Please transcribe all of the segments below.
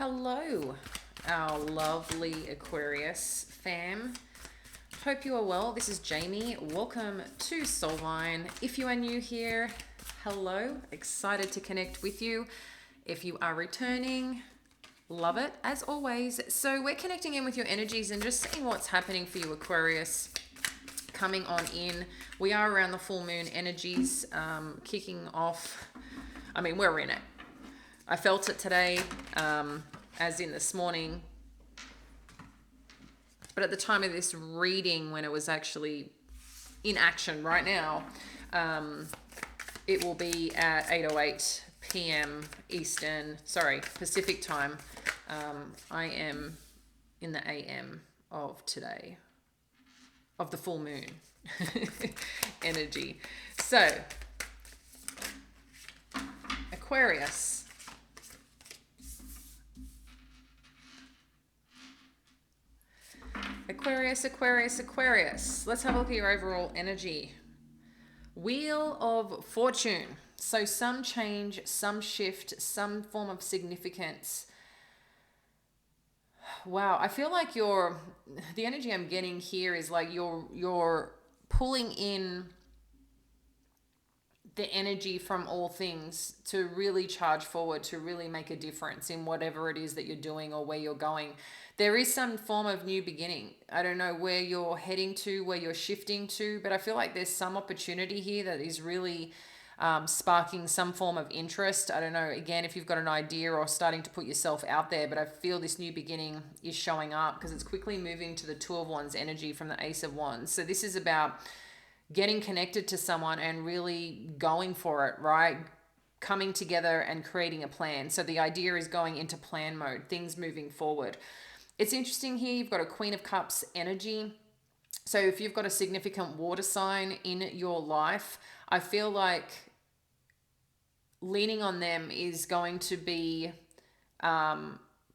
Hello, our lovely Aquarius fam. Hope you are well. This is Jamie. Welcome to Soulvine. If you are new here, hello. Excited to connect with you. If you are returning, love it as always. So we're connecting in with your energies and just seeing what's happening for you, Aquarius. Coming on in. We are around the full moon energies, kicking off. I mean, we're in it. I felt it today, as in this morning. But at the time of this reading, when it was actually in action right now, it will be at 8:08 p.m. Pacific time. I am in the AM of today, of the full moon energy. So, Aquarius. Aquarius. Let's have a look at your overall energy. Wheel of Fortune. So some change, some shift, some form of significance. Wow, I feel like the energy I'm getting here is like you're pulling in the energy from all things to really charge forward, to really make a difference in whatever it is that you're doing or where you're going. There is some form of new beginning. I don't know where you're heading to, where you're shifting to, but I feel like there's some opportunity here that is really sparking some form of interest. I don't know, again, if you've got an idea or starting to put yourself out there, but I feel this new beginning is showing up because it's quickly moving to the Two of Wands energy from the Ace of Wands. So this is about getting connected to someone and really going for it, right? Coming together and creating a plan. So the idea is going into plan mode, things moving forward. It's interesting here, you've got a Queen of Cups energy. So if you've got a significant water sign in your life, I feel like leaning on them is going to be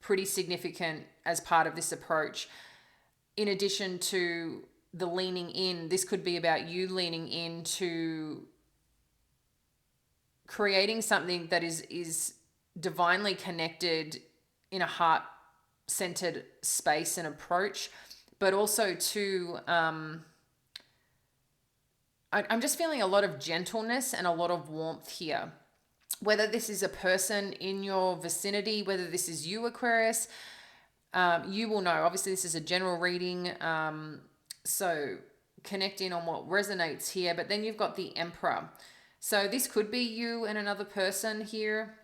pretty significant as part of this approach. In addition to the leaning in, this could be about you leaning into creating something that is divinely connected in a heart-centered space and approach, but also to I'm just feeling a lot of gentleness and a lot of warmth here. Whether this is a person in your vicinity, whether this is you, Aquarius, you will know. Obviously, this is a general reading, so connect in on what resonates here. But then you've got the Emperor. So this could be you and another person here.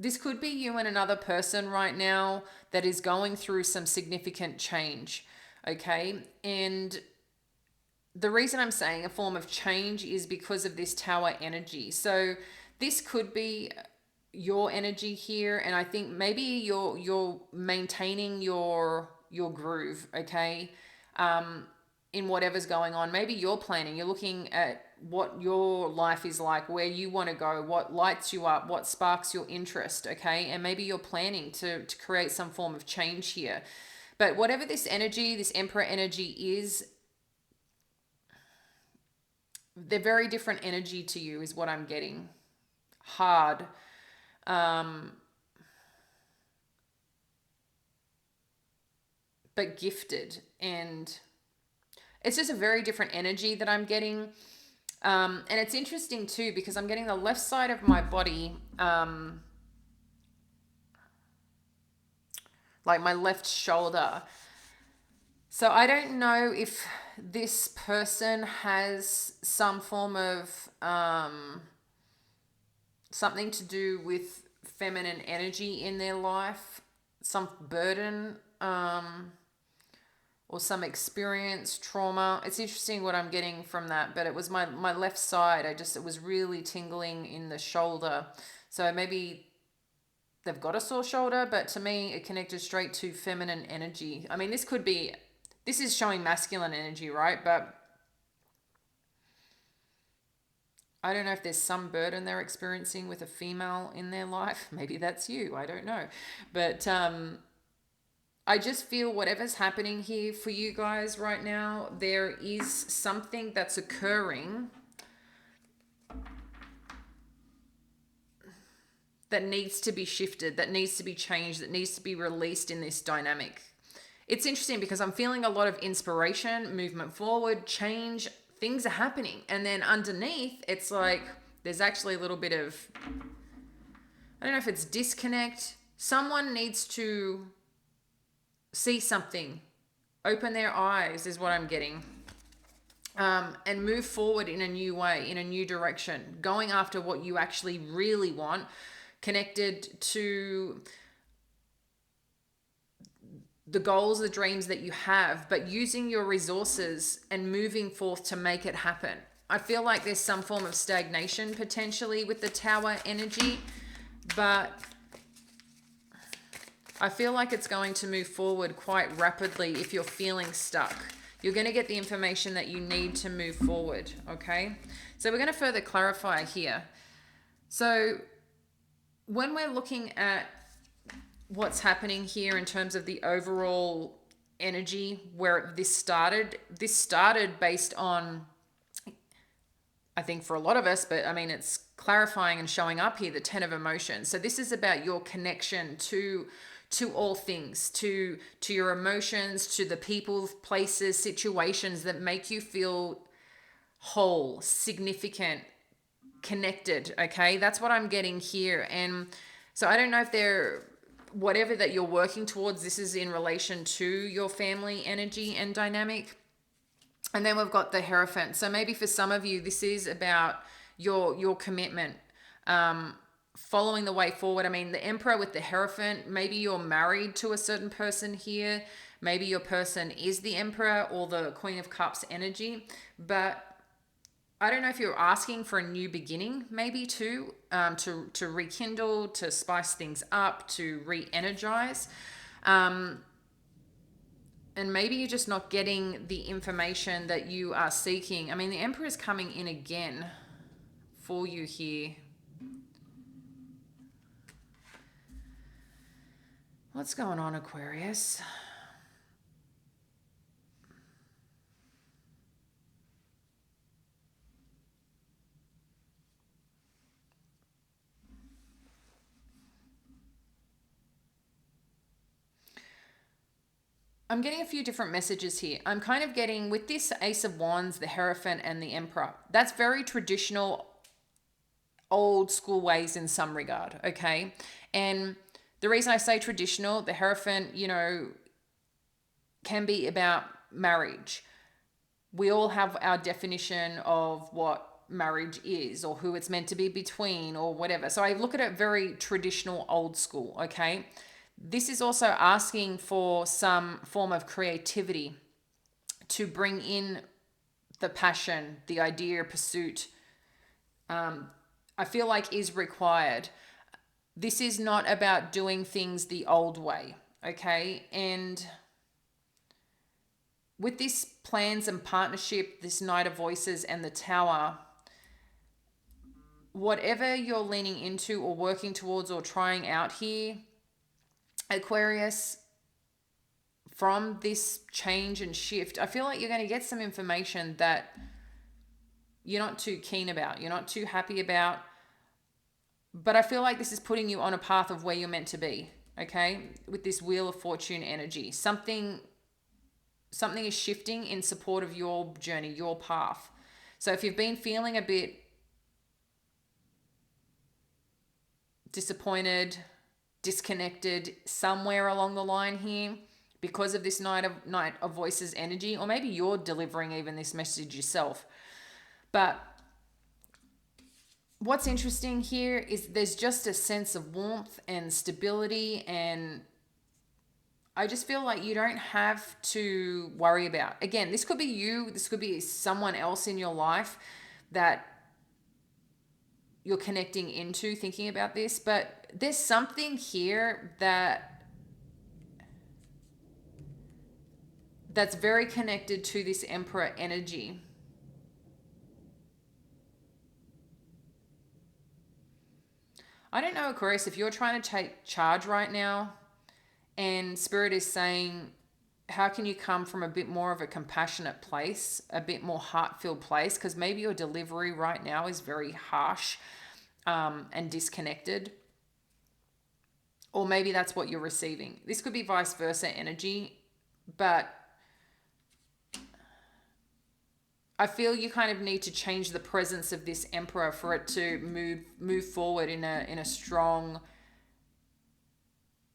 This could be you and another person right now that is going through some significant change, okay? And the reason I'm saying a form of change is because of this Tower energy. So this could be your energy here, and I think maybe you're maintaining your groove, okay, in whatever's going on. Maybe you're planning, you're looking at what your life is like, where you want to go, what lights you up, what sparks your interest, okay, and maybe you're planning to create some form of change here. But whatever this energy, this Emperor energy is, they're very different energy to you is what I'm getting. Hard, but gifted, and it's just a very different energy that I'm getting. And it's interesting too because I'm getting the left side of my body, like my left shoulder. So I don't know if this person has some form of something to do with feminine energy in their life, some burden, or some experience, trauma. It's interesting what I'm getting from that, but it was my left side. It was really tingling in the shoulder. So maybe they've got a sore shoulder, but to me, it connected straight to feminine energy. I mean, this is showing masculine energy, right? But I don't know if there's some burden they're experiencing with a female in their life. Maybe that's you. I don't know. But I just feel whatever's happening here for you guys right now, there is something that's occurring that needs to be shifted, that needs to be changed, that needs to be released in this dynamic. It's interesting because I'm feeling a lot of inspiration, movement forward, change, things are happening. And then underneath, it's like there's actually a little bit of, I don't know if it's disconnect. Someone needs to see something, open their eyes, is what I'm getting. And move forward in a new way, in a new direction, going after what you actually really want, connected to the goals, the dreams that you have, but using your resources and moving forth to make it happen. I feel like there's some form of stagnation potentially with the Tower energy, but I feel like it's going to move forward quite rapidly if you're feeling stuck. You're going to get the information that you need to move forward, okay? So we're going to further clarify here. So when we're looking at what's happening here in terms of the overall energy where this started based on, I think for a lot of us, but I mean, it's clarifying and showing up here, the 10 of emotions. So this is about your connection to all things, to your emotions, to the people, places, situations that make you feel whole, significant, connected, okay? That's what I'm getting here. And so I don't know if they're, whatever that you're working towards, this is in relation to your family energy and dynamic. And then we've got the Hierophant. So maybe for some of you, this is about your commitment, following the way forward. I mean, the Emperor with the Hierophant, maybe you're married to a certain person here. Maybe your person is the Emperor or the Queen of Cups energy. But I don't know if you're asking for a new beginning, maybe too, to rekindle, to spice things up, to re-energize. And maybe you're just not getting the information that you are seeking. I mean, the Emperor is coming in again for you here. What's going on, Aquarius? I'm getting a few different messages here. I'm kind of getting, with this Ace of Wands, the Hierophant, and the Emperor, that's very traditional, old school ways in some regard, okay? And the reason I say traditional, the Hierophant, you know, can be about marriage. We all have our definition of what marriage is or who it's meant to be between or whatever. So I look at it very traditional, old school, okay? This is also asking for some form of creativity to bring in the passion, the idea, pursuit, I feel like is required. This is not about doing things the old way, okay? And with this plans and partnership, this Knight of Voices and the Tower, whatever you're leaning into or working towards or trying out here, Aquarius, from this change and shift, I feel like you're going to get some information that you're not too keen about, you're not too happy about, but I feel like this is putting you on a path of where you're meant to be, okay? With this Wheel of Fortune energy, something is shifting in support of your journey, your path. So if you've been feeling a bit disappointed, disconnected somewhere along the line here because of this Knight of Voices energy, or maybe you're delivering even this message yourself. But what's interesting here is there's just a sense of warmth and stability, and I just feel like you don't have to worry about. Again, this could be you, this could be someone else in your life that you're connecting into, thinking about this, but there's something here that's very connected to this Emperor energy. I don't know, Aquarius, if you're trying to take charge right now and Spirit is saying, how can you come from a bit more of a compassionate place, a bit more heart-filled place? Because maybe your delivery right now is very harsh and disconnected. Or maybe that's what you're receiving. This could be vice versa energy, but I feel you kind of need to change the presence of this emperor for it to move forward in a strong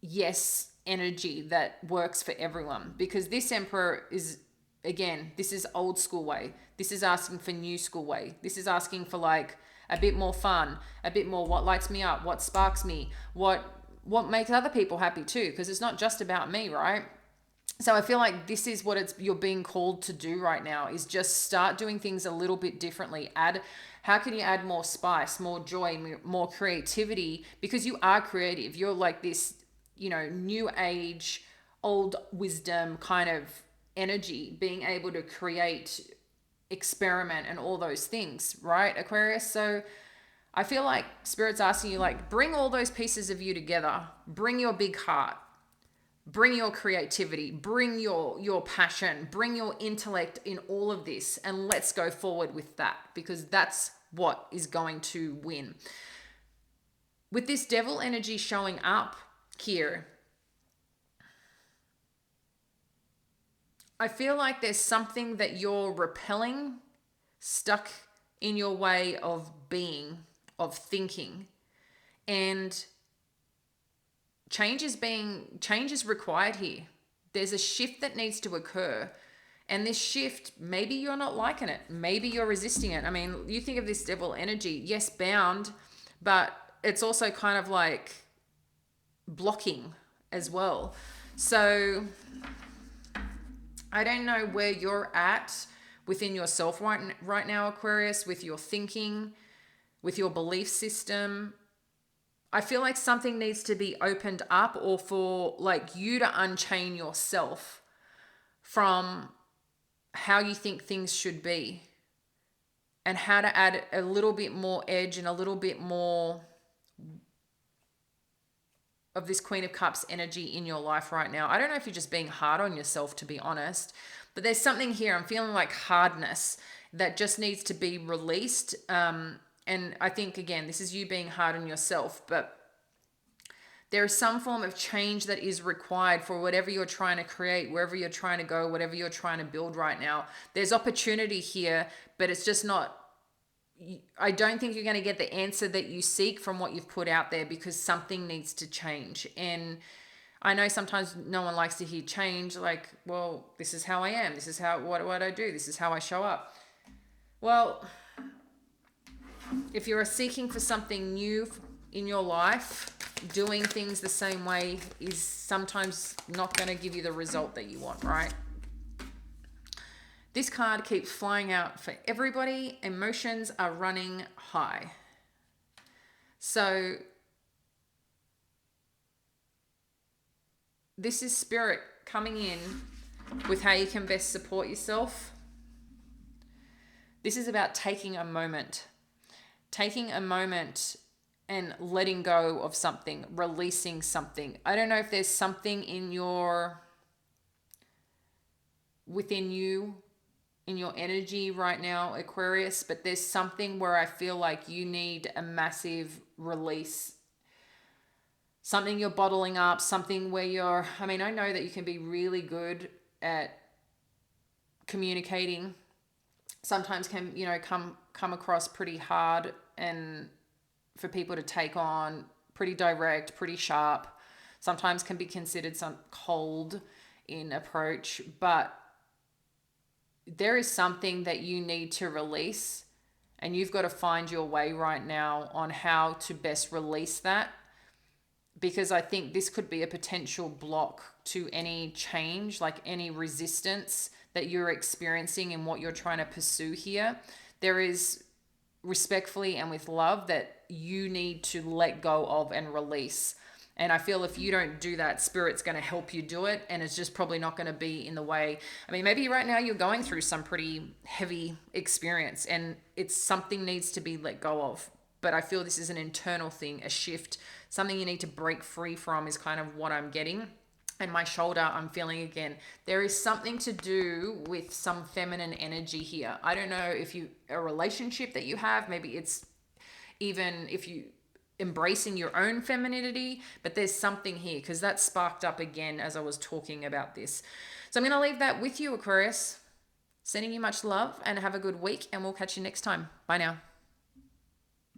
yes energy that works for everyone, because this emperor is, again, this is old school way, this is asking for new school way, this is asking for like a bit more fun, a bit more what lights me up, what sparks me, what makes other people happy too, because it's not just about me, right? So I feel like this is what you're being called to do right now, is just start doing things a little bit differently. How can you add more spice, more joy, more creativity? Because you are creative. You're like this, new age, old wisdom kind of energy, being able to create, experiment, and all those things, right, Aquarius? So I feel like Spirit's asking you, like, bring all those pieces of you together. Bring your big heart, bring your creativity, bring your passion, bring your intellect in all of this, and let's go forward with that, because that's what is going to win. With this devil energy showing up here, I feel like there's something that you're repelling, stuck in your way of being, of thinking, and change is required here. There's a shift that needs to occur. And this shift, maybe you're not liking it. Maybe you're resisting it. I mean, you think of this devil energy, yes, bound, but it's also kind of like blocking as well. So I don't know where you're at within yourself right now, Aquarius, with your thinking, with your belief system. I feel like something needs to be opened up, or for like you to unchain yourself from how you think things should be, and how to add a little bit more edge and a little bit more of this Queen of Cups energy in your life right now. I don't know if you're just being hard on yourself, to be honest, but there's something here. I'm feeling like hardness that just needs to be released. And I think, again, this is you being hard on yourself, but there is some form of change that is required for whatever you're trying to create, wherever you're trying to go, whatever you're trying to build right now. There's opportunity here, but it's just not, I don't think you're going to get the answer that you seek from what you've put out there, because something needs to change. And I know sometimes no one likes to hear change, like, well, this is how I am. This is what I do. This is how I show up. Well, if you're seeking for something new in your life, doing things the same way is sometimes not going to give you the result that you want, right? This card keeps flying out for everybody. Emotions are running high. So this is Spirit coming in with how you can best support yourself. This is about taking a moment and letting go of something, releasing something. I don't know if there's something within you, in your energy right now, Aquarius, but there's something where I feel like you need a massive release. Something you're bottling up, something where I know that you can be really good at communicating. Sometimes can, come across pretty hard, and for people to take on, pretty direct, pretty sharp. Sometimes can be considered some cold in approach, but there is something that you need to release, and you've got to find your way right now on how to best release that, because I think this could be a potential block to any change, like any resistance that you're experiencing in what you're trying to pursue here. There is, respectfully and with love, that you need to let go of and release. And I feel if you don't do that, Spirit's going to help you do it, and it's just probably not going to be in the way. Maybe right now you're going through some pretty heavy experience, and it's something needs to be let go of. But I feel this is an internal thing, a shift, something you need to break free from is kind of what I'm getting. And my shoulder, I'm feeling again, there is something to do with some feminine energy here. I don't know if a relationship that you have, maybe it's even if you embracing your own femininity, but there's something here because that sparked up again as I was talking about this. So I'm going to leave that with you, Aquarius. Sending you much love and have a good week, and we'll catch you next time. Bye now.